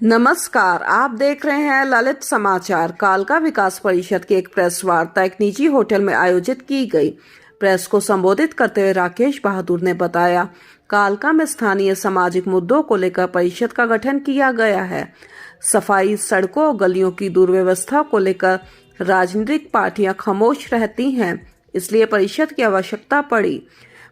नमस्कार, आप देख रहे हैं ललित समाचार। कालका विकास परिषद की एक प्रेस वार्ता एक निजी होटल में आयोजित की गई। प्रेस को संबोधित करते हुए राकेश बहादुर ने बताया, कालका में स्थानीय सामाजिक मुद्दों को लेकर परिषद का गठन किया गया है। सफाई, सड़कों और गलियों की दुर्व्यवस्था को लेकर राजनीतिक पार्टियां खामोश रहती हैं, इसलिए परिषद की आवश्यकता पड़ी।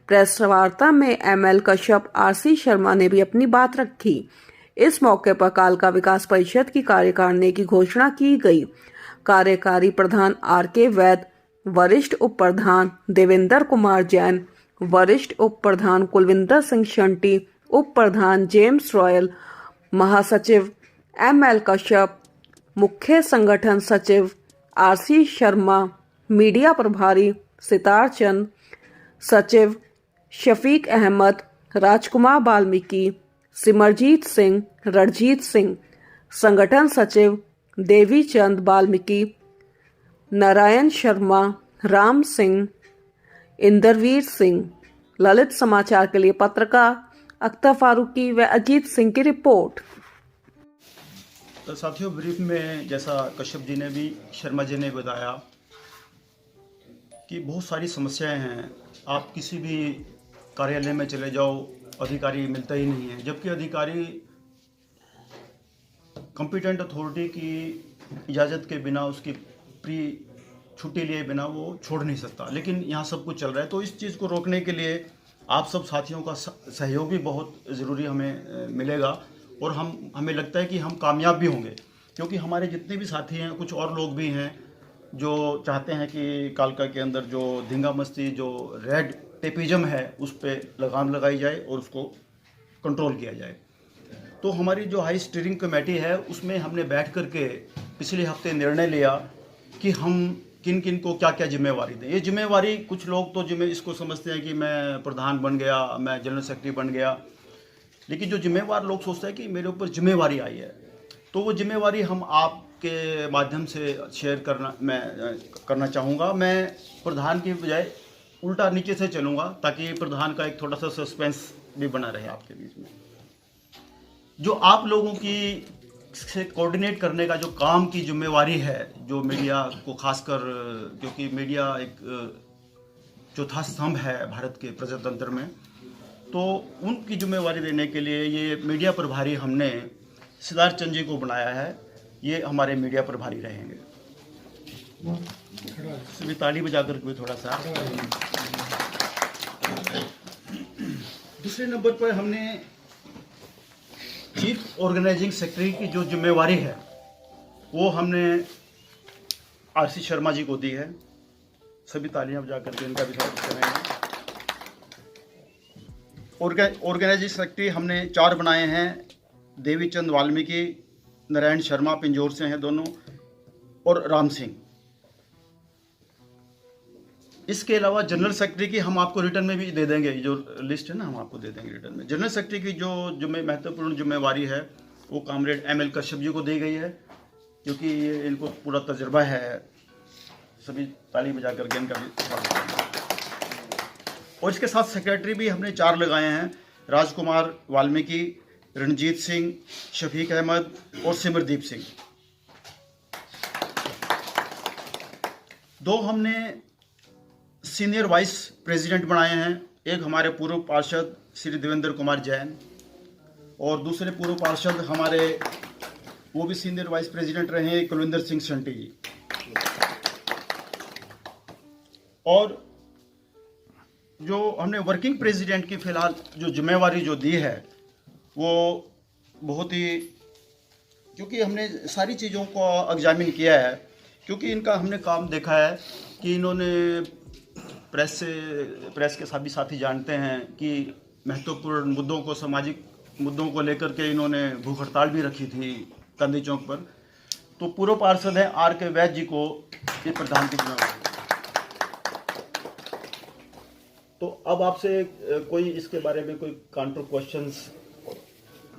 प्रेस वार्ता में एमएल कश्यप, आरसी शर्मा ने भी अपनी बात रखी। इस मौके पर कालका विकास परिषद की कार्यकारिणी की घोषणा की गई। कार्यकारी प्रधान आर.के. वैद, वरिष्ठ उप प्रधान देवेंद्र कुमार जैन, वरिष्ठ उप प्रधान कुलविंदर सिंह शंटी, उप प्रधान जेम्स रॉयल, महासचिव एमएल कश्यप, मुख्य संगठन सचिव आरसी शर्मा, मीडिया प्रभारी सितार चंद, सचिव शफीक अहमद, राजकुमार वाल्मीकि, सिमरजीत सिंह, रणजीत सिंह, संगठन सचिव देवी चंद वाल्मीकि, नारायण शर्मा, राम सिंह, इंद्रवीर सिंह। ललित समाचार के लिए पत्रकार अख्तर फारूकी व अजीत सिंह की रिपोर्ट। तो साथियों, ब्रीफ में जैसा कश्यप जी ने भी, शर्मा जी ने बताया कि बहुत सारी समस्याएं हैं। आप किसी भी कार्यालय में चले जाओ, अधिकारी मिलता ही नहीं है, जबकि अधिकारी कॉम्पिटेंट अथॉरिटी की इजाज़त के बिना, उसकी प्री छुट्टी लिए बिना वो छोड़ नहीं सकता। लेकिन यहाँ सब कुछ चल रहा है, तो इस चीज़ को रोकने के लिए आप सब साथियों का सहयोग भी बहुत ज़रूरी हमें मिलेगा, और हमें लगता है कि हम कामयाब भी होंगे, क्योंकि हमारे जितने भी साथी हैं, कुछ और लोग भी हैं जो चाहते हैं कि कालका के अंदर जो धींगा मस्ती, जो रेड टेपिज्म है, उस पर लगाम लगाई जाए और उसको कंट्रोल किया जाए। तो हमारी जो हाई स्टीयरिंग कमेटी है, उसमें हमने बैठ कर के पिछले हफ्ते निर्णय लिया कि हम किन किन को क्या क्या जिम्मेवारी दें। ये जिम्मेवारी, कुछ लोग तो इसको समझते हैं कि मैं प्रधान बन गया, मैं जनरल सेक्रेटरी बन गया, लेकिन जो जिम्मेवार लोग सोचते हैं कि मेरे ऊपर जिम्मेवारी आई है, तो वो जिम्मेवारी हम आपके माध्यम से शेयर करना चाहूँगा। मैं प्रधान की बजाय उल्टा नीचे से चलूँगा, ताकि प्रधान का एक थोड़ा सा सस्पेंस भी बना रहे आपके बीच में। जो आप लोगों की से कोऑर्डिनेट करने का जो काम की जिम्मेवारी है, जो मीडिया को खासकर, क्योंकि मीडिया एक चौथा स्तंभ है भारत के प्रजातंत्र में, तो उनकी जिम्मेवारी देने के लिए ये मीडिया प्रभारी हमने सितार चंद जी को बनाया है। ये हमारे मीडिया प्रभारी रहेंगे। सभी ताली बजा कर कोई थोड़ा सा। दूसरे नंबर पर हमने चीफ ऑर्गेनाइजिंग सेक्रेटरी की जो जिम्मेवारी है, वो हमने आरसी शर्मा जी को दी है। सभी तालियां बजा करके इनका भी स्वागत करेंगे। ऑर्गेनाइजिंग सेक्रेटरी हमने 4 बनाए हैं। देवी चंद वाल्मीकि, नारायण शर्मा पिंजौर से हैं दोनों, और राम सिंह। इसके अलावा जनरल सेक्रेटरी की हम आपको रिटर्न में भी दे देंगे, जो लिस्ट है ना, हम आपको दे देंगे रिटर्न में। जनरल सेक्रेटरी की जो महत्वपूर्ण जिम्मेवारी है, वो कामरेड एमएल कश्यप जी को दी गई है, क्योंकि ये इनको पूरा तजुर्बा है। सभी ताली बजा करके इनका भी स्वागत करेंगे। और इसके साथ सेक्रेटरी भी हमने 4 लगाए हैं। राजकुमार वाल्मीकि, रणजीत सिंह, शफीक अहमद और सिमरदीप सिंह। 2 हमने सीनियर वाइस प्रेसिडेंट बनाए हैं। एक हमारे पूर्व पार्षद श्री देवेंद्र कुमार जैन, और दूसरे पूर्व पार्षद हमारे, वो भी सीनियर वाइस प्रेसिडेंट रहे हैं, कुलविंदर सिंह शंटी जी। और जो हमने वर्किंग प्रेसिडेंट की फिलहाल जो जिम्मेवारी जो दी है, वो बहुत ही, क्योंकि हमने सारी चीज़ों को एग्जामिन किया है, क्योंकि इनका हमने काम देखा है कि इन्होंने प्रेस के सभी साथी जानते हैं कि महत्वपूर्ण मुद्दों को, सामाजिक मुद्दों को लेकर के इन्होंने भूख हड़ताल भी रखी थी गांधी चौक पर। तो पूर्व पार्षद हैं आर.के. वैद जी को ये प्रधान की जिम्मेवारी। तो अब आपसे कोई इसके बारे में कोई काउंटर क्वेश्चंस?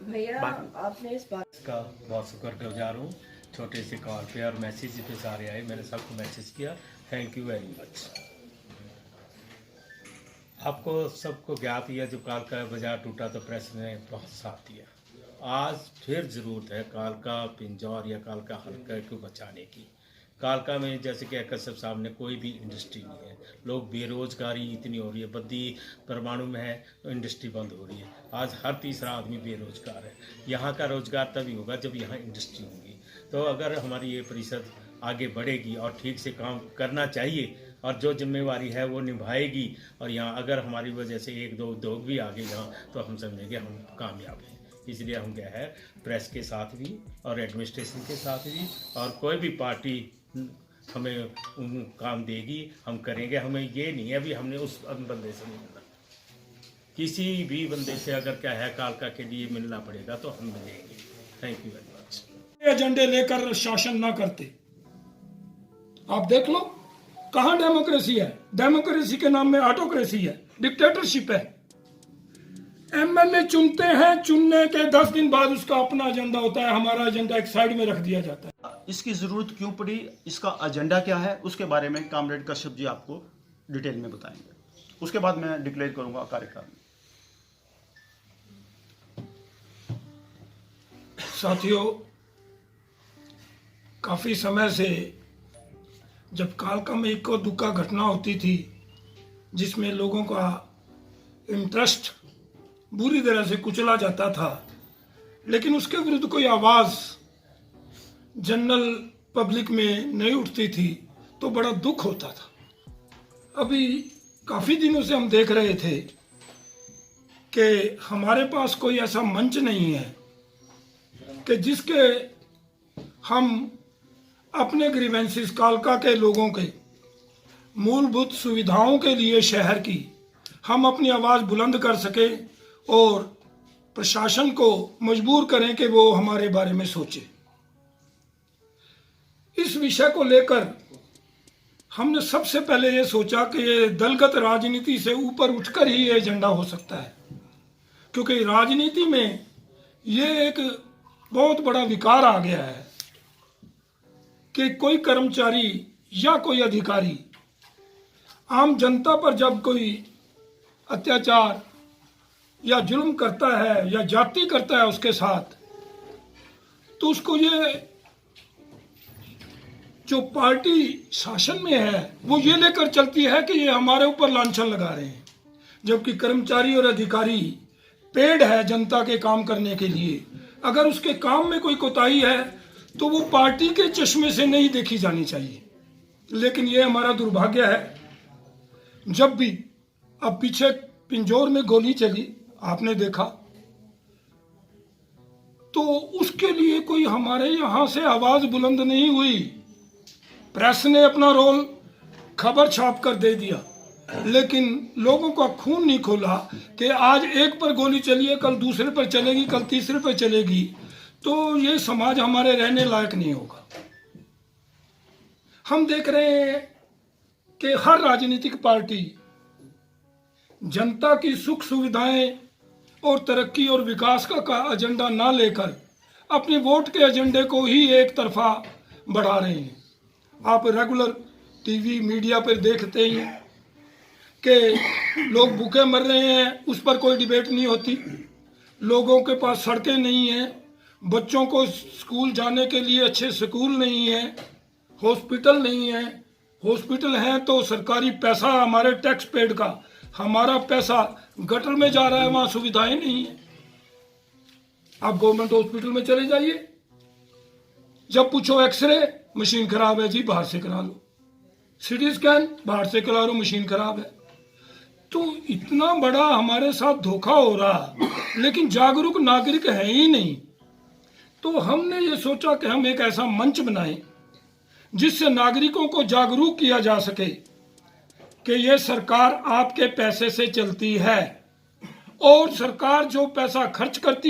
भैया, आपने इस बात का बहुत शुक्रगुजार हूँ। छोटे से कॉल पे और मैसेज पे सारे आए, मैंने सबको मैसेज किया। Thank you very much. आपको सबको ज्ञात ही है, जो कालका बाजार टूटा तो प्रेस ने बहुत साथ दिया। आज फिर ज़रूरत है कालका पिंजौर या कालका हल्का को बचाने की। कालका में जैसे कि कसब साहब ने कोई भी इंडस्ट्री नहीं है, लोग बेरोजगारी इतनी हो रही है, बद्दी परमाणु में है तो इंडस्ट्री बंद हो रही है। आज हर तीसरा आदमी बेरोजगार है। यहाँ का रोजगार तभी होगा जब यहाँ इंडस्ट्री होगी। तो अगर हमारी ये परिषद आगे बढ़ेगी और ठीक से काम करना चाहिए और जो जिम्मेवारी है वो निभाएगी, और यहाँ अगर हमारी वजह से एक दो उद्योग भी आगे यहाँ, तो हम समझेंगे हम कामयाब हैं। इसलिए हम क्या है, प्रेस के साथ भी और एडमिनिस्ट्रेशन के साथ भी, और कोई भी पार्टी हमें काम देगी हम करेंगे। हमें ये नहीं है भी हमने उस बंदे से नहीं मिलना, किसी भी बंदे से अगर क्या है कालका के लिए मिलना पड़ेगा तो हम मिलेंगे। Thank you very much. एजेंडे लेकर शासन ना करते, आप देख लो कहाँ डेमोक्रेसी है। डेमोक्रेसी के नाम में ऑटोक्रेसी है, डिक्टेटरशिप है। एमएलए चुनते हैं, चुनने के 10 दिन बाद उसका अपना एजेंडा होता है, हमारा एजेंडा एक साइड में रख दिया जाता है। इसकी ज़रूरत क्यों पड़ी, इसका एजेंडा क्या है, उसके बारे में कामरेड कश्यप जी आपको डिटेल में बताएंगे। उसके बाद मैं डिक्लेयर करूंगा कार्यक्रम। साथियों, काफी समय से जब कालका में इक्को दुक्का घटना होती थी जिसमें लोगों का इंटरेस्ट बुरी तरह से कुचला जाता था, लेकिन उसके विरुद्ध कोई आवाज जनरल पब्लिक में नहीं उठती थी, तो बड़ा दुख होता था। अभी काफी दिनों से हम देख रहे थे कि हमारे पास कोई ऐसा मंच नहीं है कि जिसके हम अपने ग्रीवेंसेस, कालका के लोगों के मूलभूत सुविधाओं के लिए शहर की हम अपनी आवाज़ बुलंद कर सके और प्रशासन को मजबूर करें कि वो हमारे बारे में सोचे। इस विषय को लेकर हमने सबसे पहले ये सोचा कि ये दलगत राजनीति से ऊपर उठकर ही ये एजेंडा हो सकता है, क्योंकि राजनीति में ये एक बहुत बड़ा विकार आ गया है कि कोई कर्मचारी या कोई अधिकारी आम जनता पर जब कोई अत्याचार या जुल्म करता है या जाति करता है उसके साथ, तो उसको ये जो पार्टी शासन में है वो ये लेकर चलती है कि ये हमारे ऊपर लांछन लगा रहे हैं, जबकि कर्मचारी और अधिकारी पेड है जनता के काम करने के लिए। अगर उसके काम में कोई कोताही है तो वो पार्टी के चश्मे से नहीं देखी जानी चाहिए। लेकिन ये हमारा दुर्भाग्य है, जब भी अब पीछे पिंजौर में गोली चली आपने देखा, तो उसके लिए कोई हमारे यहाँ से आवाज बुलंद नहीं हुई। प्रेस ने अपना रोल खबर छाप कर दे दिया, लेकिन लोगों का खून नहीं खोला कि आज एक पर गोली चली है, कल दूसरे पर चलेगी, कल तीसरे पर चलेगी, तो ये समाज हमारे रहने लायक नहीं होगा। हम देख रहे हैं कि हर राजनीतिक पार्टी जनता की सुख सुविधाएं और तरक्की और विकास का एजेंडा ना लेकर अपने वोट के एजेंडे को ही एक तरफा बढ़ा रहे हैं। आप रेगुलर टीवी मीडिया पर देखते ही हैं कि लोग भूखे मर रहे हैं, उस पर कोई डिबेट नहीं होती। लोगों के पास सड़कें नहीं हैं, बच्चों को स्कूल जाने के लिए अच्छे स्कूल नहीं है, हॉस्पिटल नहीं है, हॉस्पिटल हैं तो सरकारी पैसा हमारे टैक्स पेड का, हमारा पैसा गटर में जा रहा है, वहाँ सुविधाएं नहीं है। आप गवर्नमेंट हॉस्पिटल में चले जाइए, जब पूछो एक्सरे मशीन खराब है जी, बाहर से करा लो, सीटी स्कैन बाहर से करा लो, मशीन खराब है। तो इतना बड़ा हमारे साथ धोखा हो रहा, लेकिन जागरूक नागरिक है ही नहीं। तो हमने ये सोचा कि हम एक ऐसा मंच बनाएं जिससे नागरिकों को जागरूक किया जा सके कि ये सरकार आपके पैसे से चलती है और सरकार जो पैसा खर्च करती है